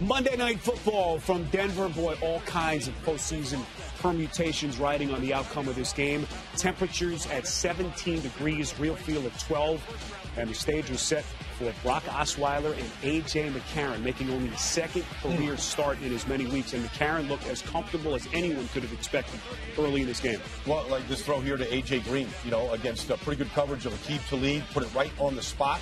Monday Night Football from Denver. Boy, all kinds of postseason permutations riding on the outcome of this game. Temperatures at 17 degrees, real feel at 12. And the stage was set for Brock Osweiler and A.J. McCarron, making only his second career start in as many weeks. And McCarron looked as comfortable as anyone could have expected early in this game. Well, like this throw here to A.J. Green, against pretty good coverage of Aqib Talib, put it right on the spot.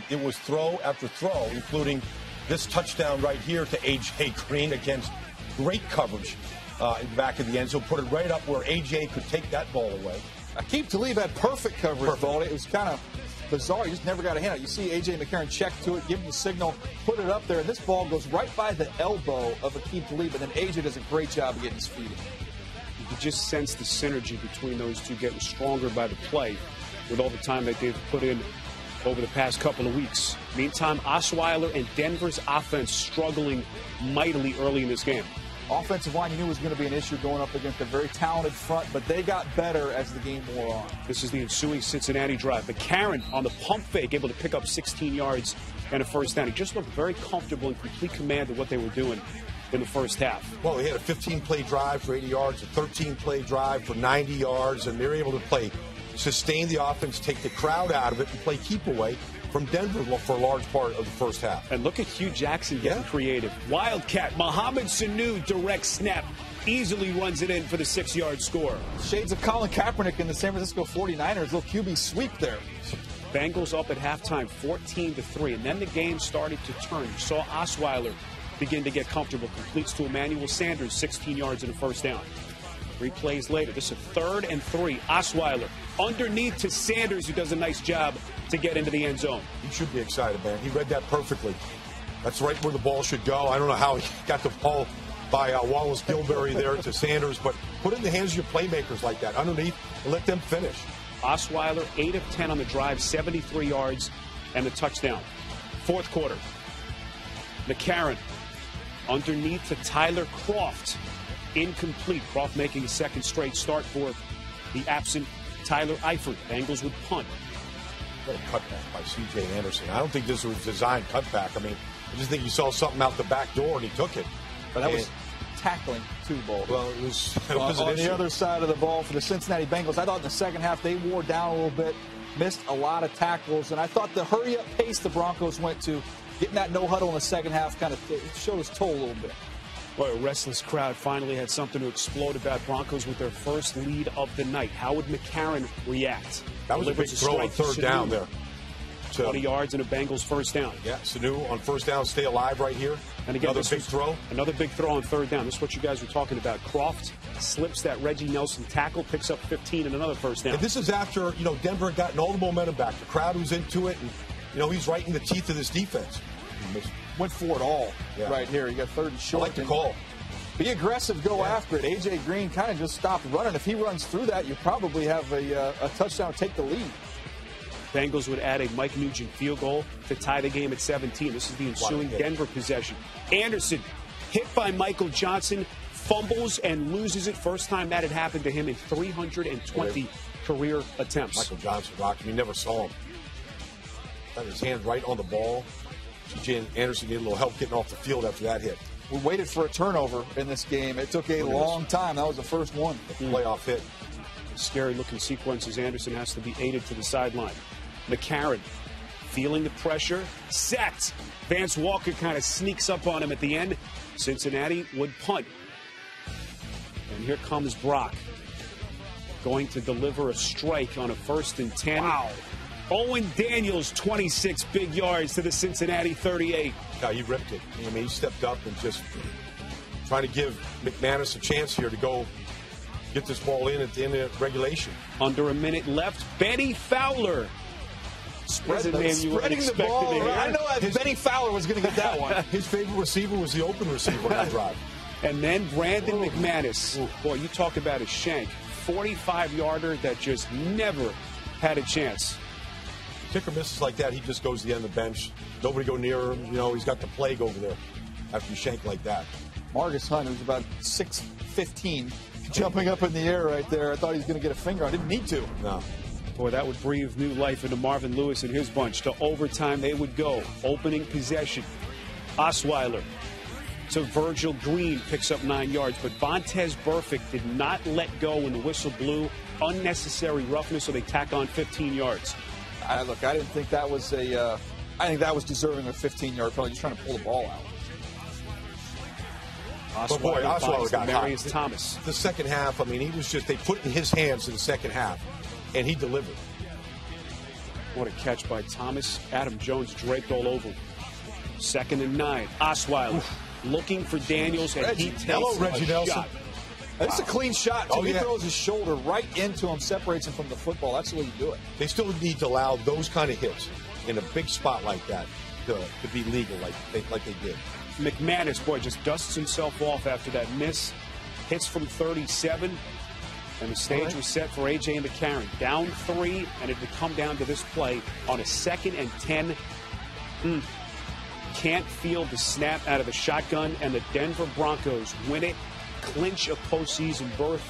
It was throw after throw, including this touchdown right here to A.J. Green against great coverage in the back of the end zone. Put it right up where A.J. could take that ball away. Aqib Talib had perfect coverage, Ball. It was kind of bizarre. He just never got a hand out. You see A.J. McCarron check to it, give him the signal, put it up there, and this ball goes right by the elbow of Aqib Talib, and then A.J. does a great job of getting his feet in. You could just sense the synergy between those two getting stronger by the play with all the time that they've put in over the past couple of weeks. Meantime, Osweiler and Denver's offense struggling mightily early in this game. Offensive line, you knew was going to be an issue going up against a very talented front, but they got better as the game wore on. This is the ensuing Cincinnati drive. McCarron on the pump fake, able to pick up 16 yards and a first down. He just looked very comfortable and complete command of what they were doing in the first half. Well, he had a 15-play drive for 80 yards, a 13-play drive for 90 yards, and they're able to sustain the offense, take the crowd out of it, and play keep away from Denver for a large part of the first half. And look at Hugh Jackson getting creative. Wildcat, Mohamed Sanu, direct snap, easily runs it in for the 6-yard score. Shades of Colin Kaepernick in the San Francisco 49ers, little QB sweep there. Bengals up at halftime, 14-3, and then the game started to turn. You saw Osweiler begin to get comfortable, completes to Emmanuel Sanders, 16 yards and a first down. 3 plays later, this is 3rd and 3. Osweiler underneath to Sanders, who does a nice job to get into the end zone. He should be excited, man. He read that perfectly. That's right where the ball should go. I don't know how he got the ball by Wallace Gilberry there to Sanders, but put it in the hands of your playmakers like that, underneath, and let them finish. Osweiler, 8 of 10 on the drive, 73 yards, and the touchdown. 4th quarter. McCarron underneath to Tyler Kroft. Incomplete. Kroft making a second straight start for the absent Tyler Eifert. Bengals would punt. What a cutback by C.J. Anderson. I don't think this was a designed cutback. I just think he saw something out the back door and he took it. But that was tackling too, Ball. Well, it was on the other side of the ball for the Cincinnati Bengals. I thought in the second half they wore down a little bit, missed a lot of tackles, and I thought the hurry-up pace the Broncos went to, getting that no-huddle in the second half kind of showed its toll a little bit. Boy, a restless crowd finally had something to explode about. Broncos with their first lead of the night. How would McCarron react? That was a big throw on 3rd down there. 20 yards and a Bengals first down. Yeah, Sanu on 1st down, stay alive right here. And again, another big throw. Another big throw on 3rd down. This is what you guys were talking about. Kroft slips that Reggie Nelson tackle, picks up 15 and another first down. And this is after, Denver had gotten all the momentum back. The crowd was into it, and, he's right in the teeth of this defense. Went for it all right here. You got 3rd and short. I like the call. Be aggressive, go after it. A.J. Green kind of just stopped running. If he runs through that, you probably have a touchdown, take the lead. Bengals would add a Mike Nugent field goal to tie the game at 17. This is the ensuing Denver possession. Anderson hit by Michael Johnson, fumbles and loses it. First time that had happened to him in 320 career attempts. Michael Johnson rocked him. You never saw him. Got his hand right on the ball. C.J. Anderson needed a little help getting off the field after that hit. We waited for a turnover in this game. It took a long time. That was the first one. Playoff hit. Scary-looking sequences. Anderson has to be aided to the sideline. McCarron feeling the pressure. Sacked. Vance Walker kind of sneaks up on him at the end. Cincinnati would punt. And here comes Brock. Going to deliver a strike on a 1st and 10. Wow. Owen Daniels, 26 big yards to the Cincinnati 38. Yeah, he ripped it. He stepped up and just trying to give McManus a chance here to go get this ball in at the end of regulation. Under a minute left, Benny Fowler. Spreading the ball. I know that Benny Fowler was going to get that one. His favorite receiver was the open receiver on that drive. And then Brandon McManus. Boy, you talk about a shank. 45-yarder that just never had a chance. Kicker misses like that, he just goes to the end of the bench. Nobody go near him. He's got the plague over there after you shank like that. Marcus Hunt, who's about 6'15", jumping up in the air right there. I thought he was going to get a finger. I didn't need to. No. Boy, that would breathe new life into Marvin Lewis and his bunch. To overtime they would go. Opening possession. Osweiler to Virgil Green, picks up 9 yards. But Vontaze Burfict did not let go when the whistle blew. Unnecessary roughness, so they tack on 15 yards. Look, I didn't think that was I think that was deserving of a 15-yard penalty, just trying to pull the ball out. But boy, Osweiler got Marius hot. Thomas. The second half, I mean, they put it in his hands in the second half, and he delivered. What a catch by Thomas. Adam Jones draped all over him. 2nd and 9. Osweiler looking for Daniels, and he takes Reggie a Nelson. shot. That's a clean shot, too. Oh, He yeah. throws his shoulder right into him, separates him from the football. That's the way you do it. They still need to allow those kind of hits in a big spot like that to be legal like they did. McManus, boy, just dusts himself off after that miss. Hits from 37, and the stage was set for A.J. and the Karen. Down 3, and it would come down to this play on a 2nd and 10. Can't feel the snap out of the shotgun, and the Denver Broncos win it, clinch a postseason berth.